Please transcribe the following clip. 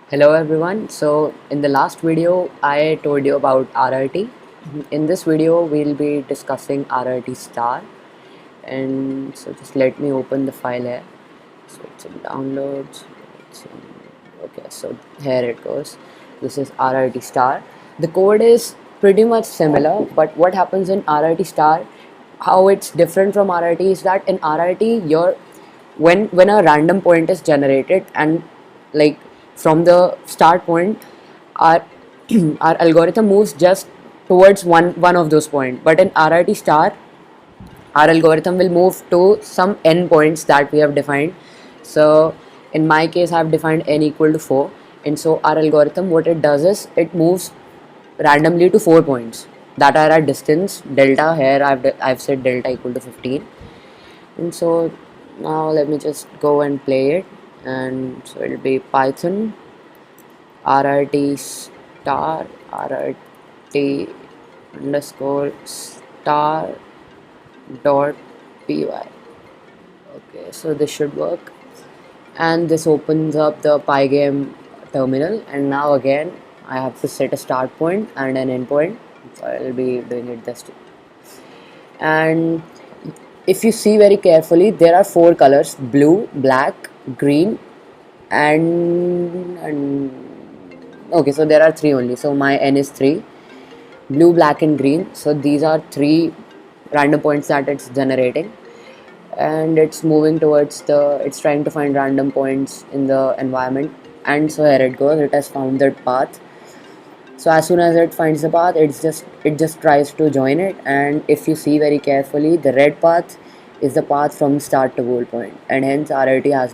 Hello everyone. So in the last video I told you about RRT. In this video we'll be discussing RRT star, and so just let me open the file here. So it's in downloads. Okay, so here it goes. This is RRT star. The code is pretty much similar, but what happens in RRT star, how it's different from RRT is that in RRT when a random point is generated, and like from the start point, our our algorithm moves just towards one of those points. But in RRT star, our algorithm will move to some n points that we have defined. So in my case I have defined n equal to 4, and so our algorithm, what it does is it moves randomly to 4 points that are at distance delta. Here I've set delta equal to 15, and so now let me just go and play it. And so it'll be Python RRT star RRT underscore star dot py. Okay, so this should work, and this opens up the pygame terminal. And now again I have to set a start point and an end point, so I'll be doing it this way. And if you see very carefully, there are 4 colors: blue, black, green, and okay, so there are 3 only. So my n is 3: blue, black and green. So these are 3 random points that it's generating, and it's moving towards it's trying to find random points in the environment. And so here it goes, it has found that path. So as soon as it finds the path, it just tries to join it. And if you see very carefully, the red path is the path from start to goal point, and hence RRT has